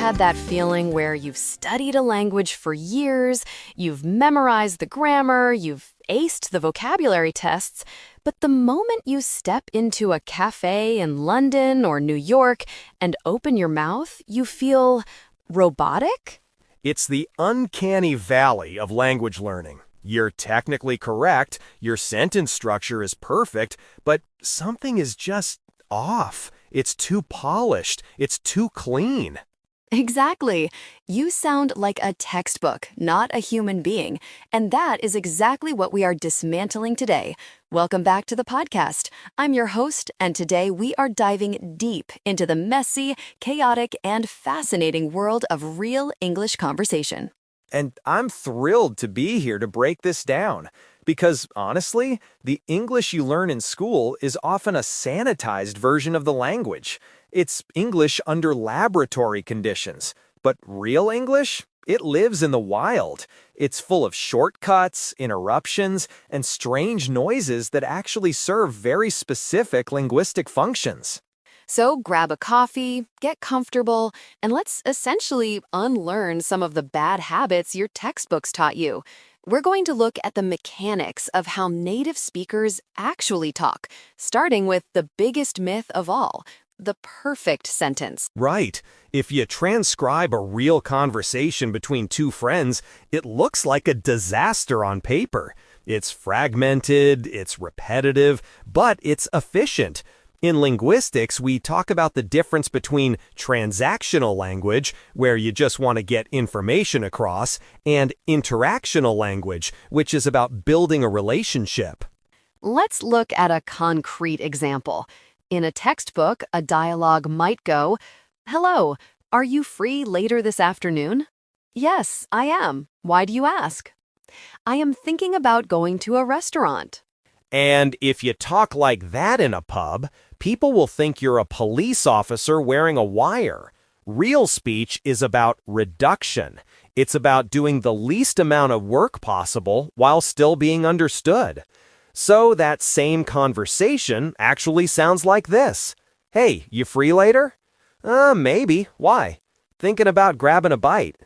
had that feeling where you've studied a language for years, you've memorized the grammar, you've aced the vocabulary tests, but the moment you step into a cafe in London or New York and open your mouth, you feel robotic? It's the uncanny valley of language learning. You're technically correct, your sentence structure is perfect, but something is just off. It's too polished. It's too clean. Exactly. You sound like a textbook, not a human being. And that is exactly what we are dismantling today. Welcome back to the podcast. I'm your host, and today we are diving deep into the messy, chaotic, and fascinating world of real English conversation. And I'm thrilled to be here to break this down. Because, honestly, the English you learn in school is often a sanitized version of the language. It's English under laboratory conditions. But real English? It lives in the wild. It's full of shortcuts, interruptions, and strange noises that actually serve very specific linguistic functions. So grab a coffee, get comfortable, and let's essentially unlearn some of the bad habits your textbooks taught you. We're going to look at the mechanics of how native speakers actually talk, starting with the biggest myth of all, the perfect sentence. Right. If you transcribe a real conversation between two friends, it looks like a disaster on paper. It's fragmented, it's repetitive, but it's efficient. In linguistics, we talk about the difference between transactional language, where you just want to get information across, and interactional language, which is about building a relationship. Let's look at a concrete example. In a textbook, a dialogue might go, "Hello, are you free later this afternoon?" "Yes, I am. Why do you ask?" "I am thinking about going to a restaurant." And if you talk like that in a pub, people will think you're a police officer wearing a wire. Real speech is about reduction. It's about doing the least amount of work possible while still being understood. So that same conversation actually sounds like this. "Hey, you free later?" Maybe. Why?" "Thinking about grabbing a bite."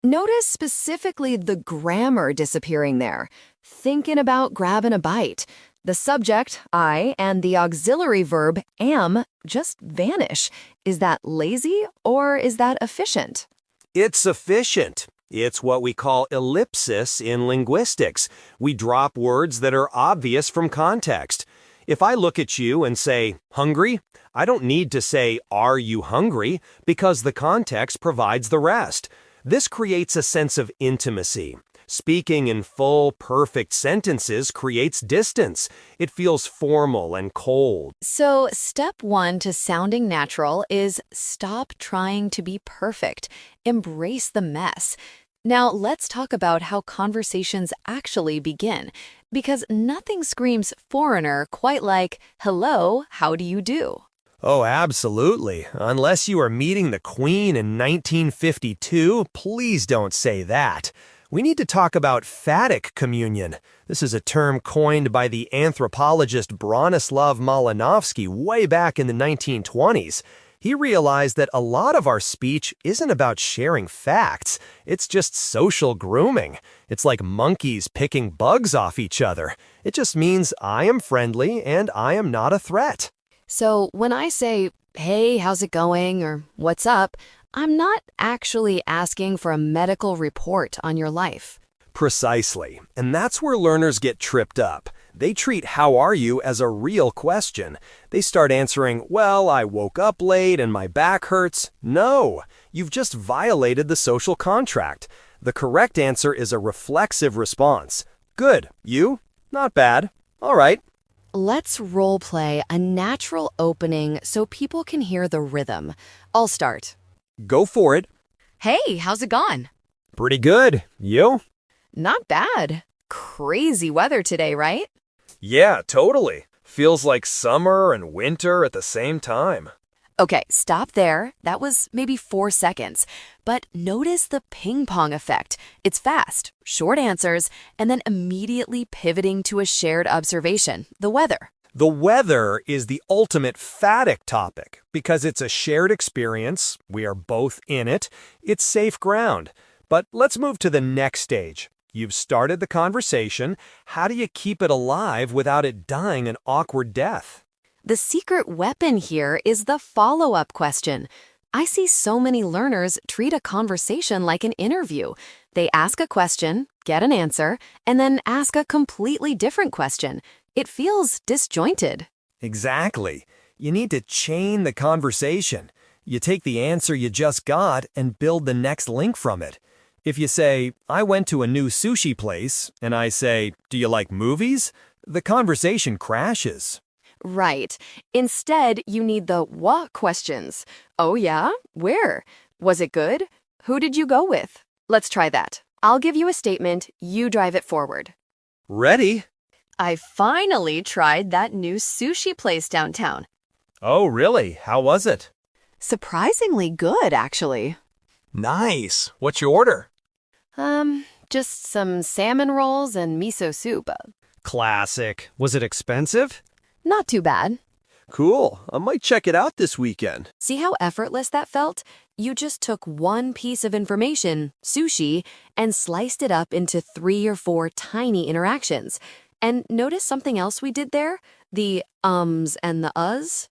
Notice specifically the grammar disappearing there. Thinking about grabbing a bite. The subject, I, and the auxiliary verb, am, just vanish. Is that lazy or is that efficient? It's efficient. It's what we call ellipsis in linguistics. We drop words that are obvious from context. If I look at you and say, "Hungry?" I don't need to say, "Are you hungry?" because the context provides the rest. This creates a sense of intimacy. Speaking in full, perfect sentences creates distance. It feels formal and cold. So, step one to sounding natural is stop trying to be perfect. Embrace the mess. Now, let's talk about how conversations actually begin, because nothing screams foreigner quite like, "Hello, how do you do?" Oh, absolutely. Unless you are meeting the Queen in 1952, please don't say that. We need to talk about phatic communion. This is a term coined by the anthropologist Bronislaw Malinowski way back in the 1920s. He realized that a lot of our speech isn't about sharing facts. It's just social grooming. It's like monkeys picking bugs off each other. It just means I am friendly and I am not a threat. So, when I say, "Hey, how's it going?" or "What's up?" I'm not actually asking for a medical report on your life. Precisely. And that's where learners get tripped up. They treat "how are you" as a real question. They start answering, "Well, I woke up late and my back hurts." No, you've just violated the social contract. The correct answer is a reflexive response. "Good. You?" "Not bad." "All right." Let's role play a natural opening so people can hear the rhythm. I'll start. Go for it. "Hey, how's it gone?" Pretty good. You? "Not bad. Crazy weather today, right?" Yeah, totally. Feels like summer and winter at the same time. Okay, stop there. That was maybe 4 seconds. But notice the ping pong effect. It's fast, short answers, and then immediately pivoting to a shared observation, the weather. The weather is the ultimate phatic topic because it's a shared experience, we are both in it, it's safe ground. But let's move to the next stage. You've started the conversation. How do you keep it alive without it dying an awkward death? The secret weapon here is the follow-up question. I see so many learners treat a conversation like an interview. They ask a question, get an answer, and then ask a completely different question. It feels disjointed. Exactly. You need to chain the conversation. You take the answer you just got and build the next link from it. If you say, I went to a new sushi place, and I say, do you like movies? The conversation crashes. Right. Instead, you need the what questions. Oh yeah? Where? Was it good? Who did you go with? Let's try that. I'll give you a statement, you drive it forward. Ready? I finally tried that new sushi place downtown. Oh, really? How was it? Surprisingly good, actually. Nice. What's your order? Just some salmon rolls and miso soup. Classic. Was it expensive? Not too bad. Cool. I might check it out this weekend. See how effortless that felt? You just took one piece of information, sushi, and sliced it up into 3 or 4 tiny interactions. And notice something else we did there? The ums and the uhs?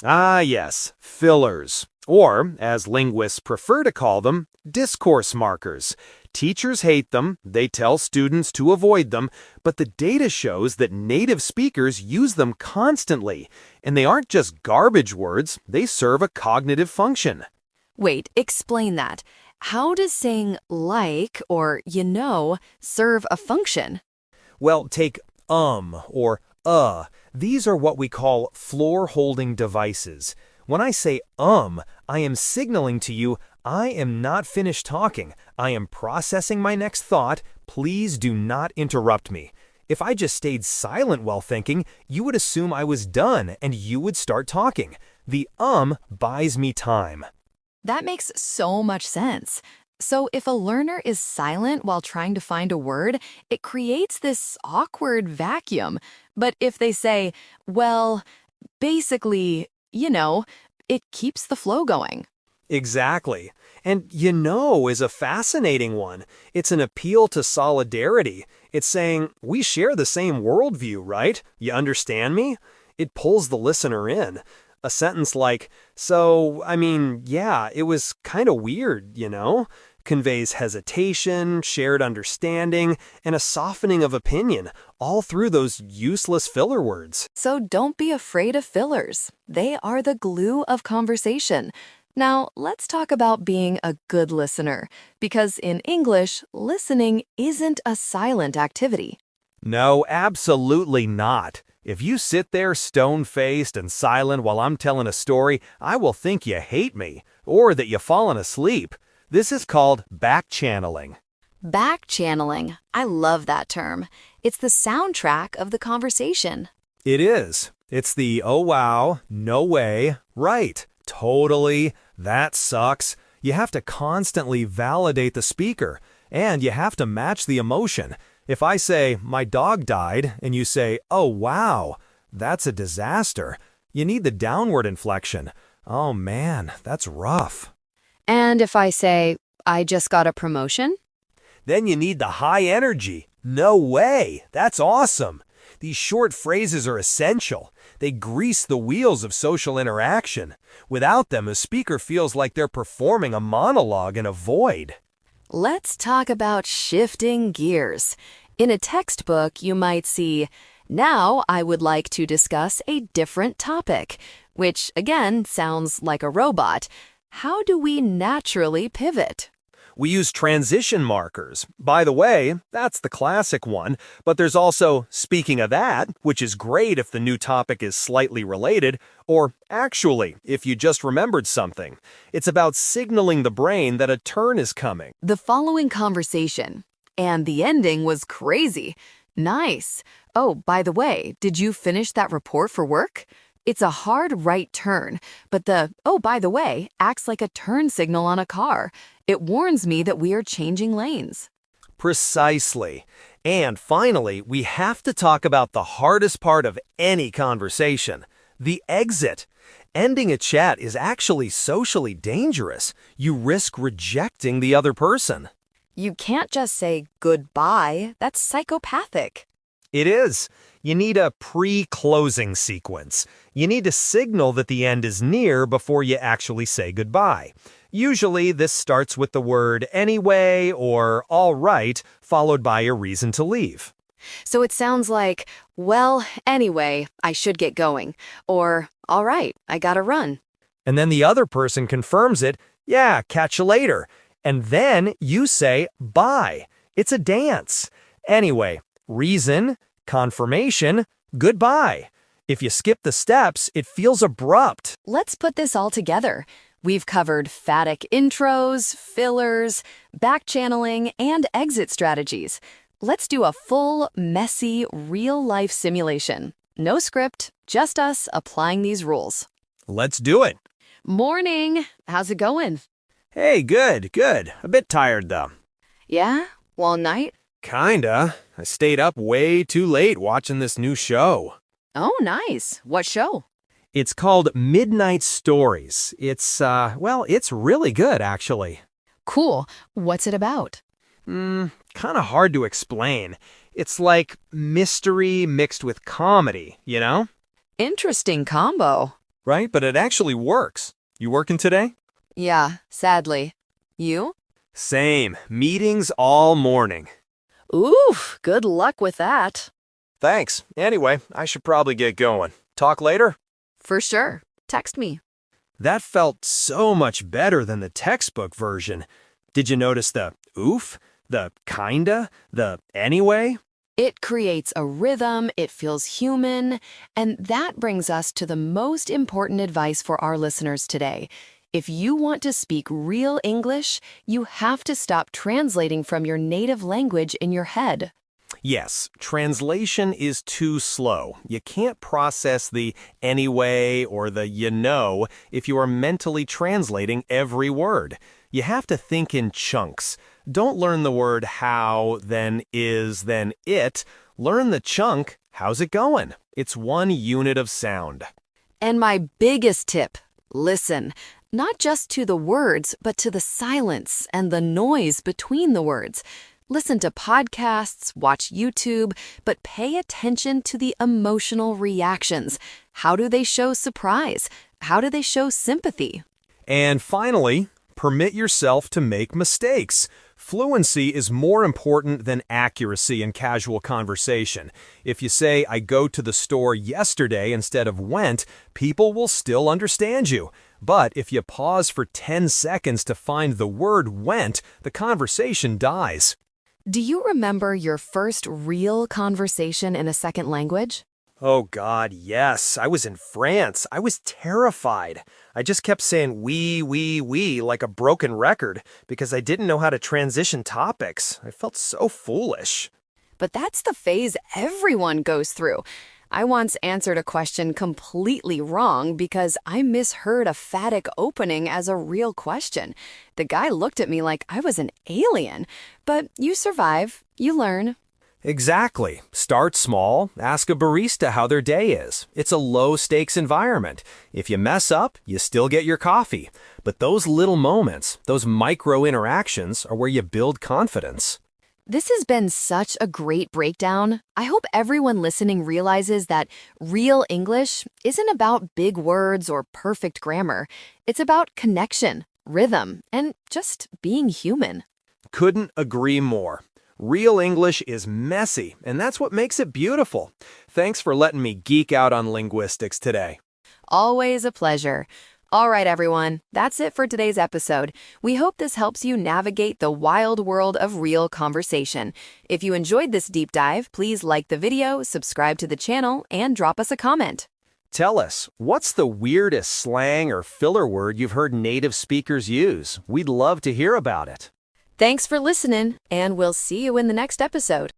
Ah, yes. Fillers. Or, as linguists prefer to call them, discourse markers. Teachers hate them, they tell students to avoid them, but the data shows that native speakers use them constantly. And they aren't just garbage words, they serve a cognitive function. Wait, explain that. How does saying like or serve a function? Well, take or These are what we call floor-holding devices. When I say I am signaling to you I am not finished talking. I am processing my next thought. Please do not interrupt me. If I just stayed silent while thinking, you would assume I was done and you would start talking. The buys me time. That makes so much sense. So if a learner is silent while trying to find a word, it creates this awkward vacuum. But if they say, well, basically, it keeps the flow going. Exactly. And is a fascinating one. It's an appeal to solidarity. It's saying, we share the same worldview, right? You understand me? It pulls the listener in. A sentence like, it was kind of weird, conveys hesitation, shared understanding, and a softening of opinion, all through those useless filler words. So don't be afraid of fillers. They are the glue of conversation. Now, let's talk about being a good listener, because in English, listening isn't a silent activity. No, absolutely not. If you sit there stone-faced and silent while I'm telling a story, I will think you hate me, or that you've fallen asleep. This is called back-channeling. Back-channeling. I love that term. It's the soundtrack of the conversation. It is. It's the, oh wow, no way, right, totally, that sucks. You have to constantly validate the speaker, and you have to match the emotion. If I say, my dog died, and you say, oh wow, that's a disaster, you need the downward inflection. Oh man, that's rough. And if I say, I just got a promotion? Then you need the high energy. No way, that's awesome. These short phrases are essential. They grease the wheels of social interaction. Without them, a speaker feels like they're performing a monologue in a void. Let's talk about shifting gears. In a textbook, you might see, now I would like to discuss a different topic, which again sounds like a robot. How do we naturally pivot? We use transition markers. By the way, that's the classic one, but there's also speaking of that, which is great if the new topic is slightly related, or actually, if you just remembered something. It's about signaling the brain that a turn is coming. The following conversation. And the ending was crazy. Nice. Oh, by the way, did you finish that report for work? It's a hard right turn, but the, oh, by the way, acts like a turn signal on a car. It warns me that we are changing lanes. Precisely. And finally, we have to talk about the hardest part of any conversation, the exit. Ending a chat is actually socially dangerous. You risk rejecting the other person. You can't just say goodbye. That's psychopathic. It is. You need a pre-closing sequence. You need to signal that the end is near before you actually say goodbye. Usually, this starts with the word anyway or all right, followed by a reason to leave. So it sounds like, well, anyway, I should get going. Or, all right, I gotta run. And then the other person confirms it, yeah, catch you later. And then you say bye. It's a dance. Anyway, reason, confirmation, goodbye. If you skip the steps, it feels abrupt. Let's put this all together. We've covered phatic intros, fillers, backchanneling, and exit strategies. Let's do a full, messy, real-life simulation. No script, just us applying these rules. Let's do it. Morning. How's it going? Hey, good. A bit tired, though. Yeah? All night? Kinda. I stayed up way too late watching this new show. Oh, nice. What show? It's called Midnight Stories. It's really good, actually. Cool. What's it about? Kind of hard to explain. It's like mystery mixed with comedy, you know? Interesting combo. Right, but it actually works. You working today? Yeah, sadly. You? Same. Meetings all morning. Oof, good luck with that. Thanks. Anyway, I should probably get going. Talk later? For sure. Text me. That felt so much better than the textbook version. Did you notice the oof, the kinda, the anyway? It creates a rhythm, it feels human, and that brings us to the most important advice for our listeners today. If you want to speak real English, you have to stop translating from your native language in your head. Yes, translation is too slow. You can't process the anyway or the you know if you are mentally translating every word. You have to think in chunks. Don't learn the word how, then is, then it. Learn the chunk, how's it going? It's one unit of sound. And my biggest tip, listen. Not just to the words, but to the silence and the noise between the words. Listen to podcasts, watch YouTube, but pay attention to the emotional reactions. How do they show surprise? How do they show sympathy? And finally, permit yourself to make mistakes. Fluency is more important than accuracy in casual conversation. If you say, I go to the store yesterday instead of went, people will still understand you. But if you pause for 10 seconds to find the word went, the conversation dies. Do you remember your first real conversation in a second language? Oh God, yes. I was in France. I was terrified. I just kept saying we like a broken record because I didn't know how to transition topics. I felt so foolish. But that's the phase everyone goes through. I once answered a question completely wrong because I misheard a phatic opening as a real question. The guy looked at me like I was an alien. But you survive, you learn. Exactly. Start small, ask a barista how their day is. It's a low-stakes environment. If you mess up, you still get your coffee. But those little moments, those micro-interactions are where you build confidence. This has been such a great breakdown. I hope everyone listening realizes that real English isn't about big words or perfect grammar. It's about connection, rhythm, and just being human. Couldn't agree more. Real English is messy, and that's what makes it beautiful. Thanks for letting me geek out on linguistics today. Always a pleasure. All right, everyone, that's it for today's episode. We hope this helps you navigate the wild world of real conversation. If you enjoyed this deep dive, please like the video, subscribe to the channel, and drop us a comment. Tell us, what's the weirdest slang or filler word you've heard native speakers use? We'd love to hear about it. Thanks for listening, and we'll see you in the next episode.